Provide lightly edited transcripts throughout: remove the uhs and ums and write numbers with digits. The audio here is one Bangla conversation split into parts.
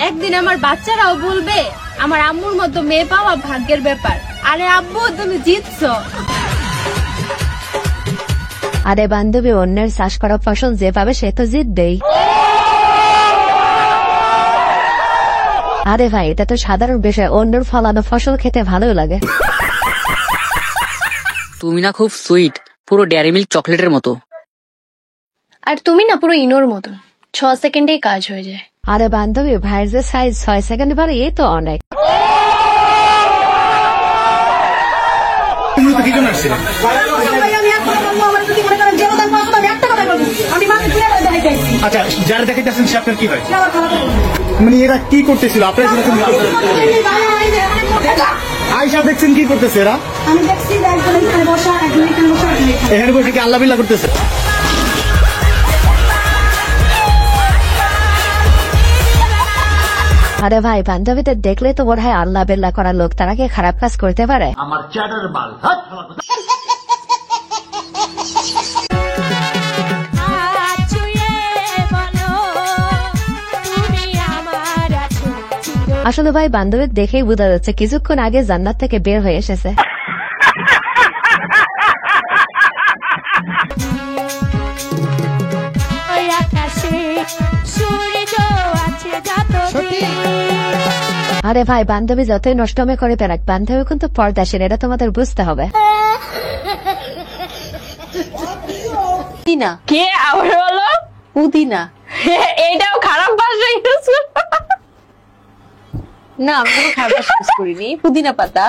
একদিন আমার বাচ্চারাও বলবে আমার আম্মুর মতো মেয়ে পাওয়া ভাগ্যের ব্যাপার। আরে আব্বু তুমি জিতছো। আরে বান্ধবী, অন্যের চাষ করা ফসল যে পাবে সে তো জিতবেই। আরে ভাই, এটা তো সাধারণ বিষয়, অন্যের ফলানো ফসল খেতে ভালো লাগে। তুমি না খুব সুইট, পুরো ডেয়ারি মিল্ক চকলেটের মতো। আর তুমি না পুরো ইনোর মতন, 6 সেকেন্ডেই কাজ হয়ে যায়। আরে বান্ধবী, ভাইয়ের যে সাইজ 6 সেকেন্ড বাড়ে, এই তো অনেক। আচ্ছা, যারা দেখাইতেছেন সে আপনার কি হয়? মানে এরা কি করতেছিল? আপনার আয়সা দেখছেন কি করতেছে এরা? এখানে বসে কি আল্লাহ বিল্লাহ করতেছে? আরে ভাই, বান্ধবীদের দেখলে তো বোধ হয় আল্লাহ বেল্লা করা লোক, তারা কি খারাপ কাজ করতে পারে? আমার চ্যাটার মাল। আসলে ভাই, বান্ধবীর দেখেই বোঝা যাচ্ছে কিছুক্ষণ আগে জান্নাত থেকে বের হয়ে এসেছে। আরে ভাই, বান্ধবী যতই নষ্টমে করে পেরাক, বান্ধবী কিন্তু পর্দাশীল, এটা তোমাদের বুঝতে হবে। পুদিনা কে আবার বলো? পুদিনা এটাও খারাপ ভাষা ইউজ না, আমি কোনো খাবার ইউজ করিনি। পুদিনা পাতা।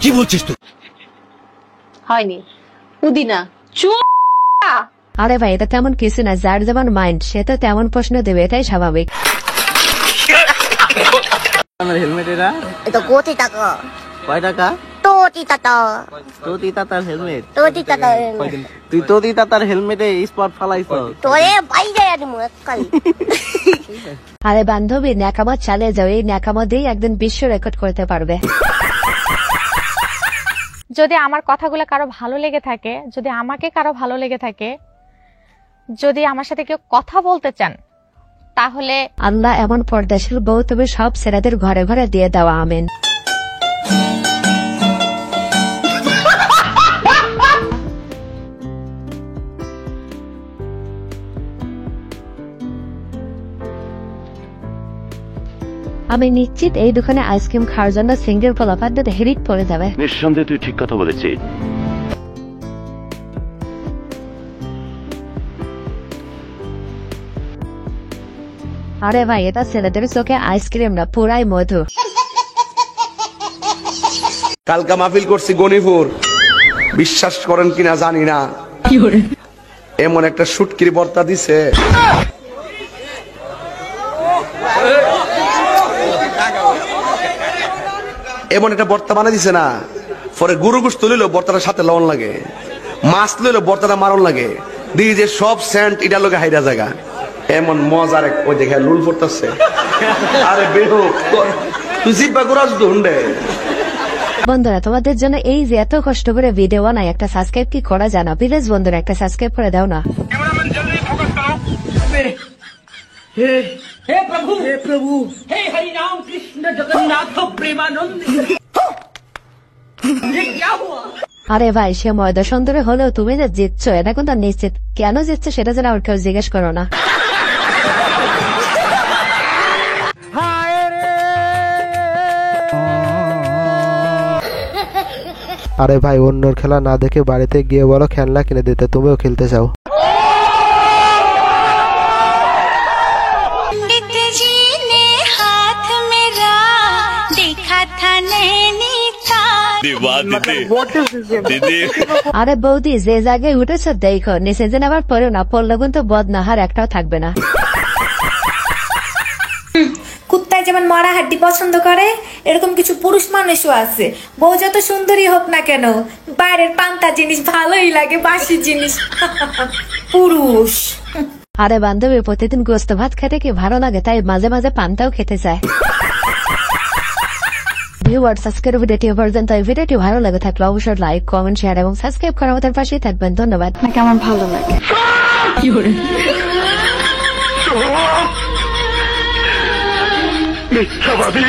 কি বলছিস তুই? হয়নি পুদিনা। আরে ভাই, এটা তেমন কিছু না, যার যেমন মাইন্ড সে তো তেমন প্রশ্ন দেবে, এটাই স্বাভাবিক। হেলমেট এটা এটা কোটি টাকা। কয় টাকা? কোটি টাকা। তোতি তাতার হেলমেট। কোটি টাকা। তুই তোতি তাতার হেলমেটে স্পট ফালাইছ। তোরে বাইরে আনমু একাল। আরে বান্ধবী, ন্যাকামত চালিয়ে যাও, এই ন্যাকামত দিয়ে একদিন বিশ্ব রেকর্ড করতে পারবে। যদি আমার কথাগুলো কারো ভালো লেগে থাকে, যদি আমাকে কারো ভালো লেগে থাকে, যদি আমার সাথে কেউ কথা বলতে চান, তাহলে আল্লাহ এমন পর্দাশীল বউ তুমি সব ছেলেদের ঘরে ঘরে দিয়ে দেওয়া, আমিন। আমি নিশ্চিত এই দোকানে আইসক্রিম খাওয়ার জন্য সিঙ্গেল পোলাপাদের হেরিট পড়ে যাবে। নিঃসন্দেহে তুই ঠিক কথা বলেছিস। আরে ভাই, এটা ছেলেদের চোখে আইসক্রিম না, পুরাই মধু। কালকা মাহফিল করছি গনিপুর, বিশ্বাস করেন কিনা জানি না, এমন একটা শুটকির বর্তা দিছে, এমন একটা বর্তা বানিয়ে দিছে না, পরে গরু গোশত লইলো বর্তাটার সাথে লবণ লাগে, মাছ লইলো বর্তাটা মারণ লাগে, দিয়ে যে সব সেন্ট এটা লোকে হাইরা জায়গা, এমন মজার ওই দেখে লুল পড়তেছে। আরে বেহো, তুই জিব্বা গোরাজ তো হুন্ডে। বন্ধুরা, তোমাদের জন্য এই যে এত কষ্ট করে ভিডিও বানাই, একটা সাবস্ক্রাইব কি করা যায় না? প্লিজ বন্ধুরা, একটা সাবস্ক্রাইব করে দাও না। हे प्रभु हे हरि राम कृष्ण जगन्नाथ प्रेमानंद ये क्या हुआ? আরে ভাই, সে ময়দা সুন্দরী হলেও তুমি যে জিতছো এটা কিন্তু নিশ্চিত। কেন জিতছো সেটা যেন আর কেউ জিজ্ঞেস করো না। আরে ভাই, অন্যর খেলা না দেখে বাড়িতে গিয়ে বলো খেলনা কিনে দিতে, তুমিও খেলতে চাও। আরে বৌদি, যে জায়গায় উঠেছ দেখো, নিচে যেন আবার পড়ো না, পড়লে কিন্তু বদনাহার একটাও থাকবে না। কুত্তায় যেমন মরা হাড্ডি পছন্দ করে, এরকম কিছু পুরুষ মানুষও আছে। বউ যত সুন্দরী হোক না কেন, বাইরের পান্তা জিনিস ভালোই লাগে, বাসি জিনিস পুরুষ। আরে বান্ধবী, প্রতিদিন গোস্ত ভাত খেতে কি ভালো লাগে, তাই মাঝে মাঝে পান্তাও খেতে চায়। ভিউয়ার্স, আজকের ভিডিওটি পর্যন্ত। এই ভিডিওটি ভালো লাগে থাকলে অবশ্যই লাইক, কমেন্ট, শেয়ার এবং সাবস্ক্রাইব করে আমাদের পাশেই থাকবেন। ধন্যবাদ। আমার ভালো লাগে। মিথ্যাবাদী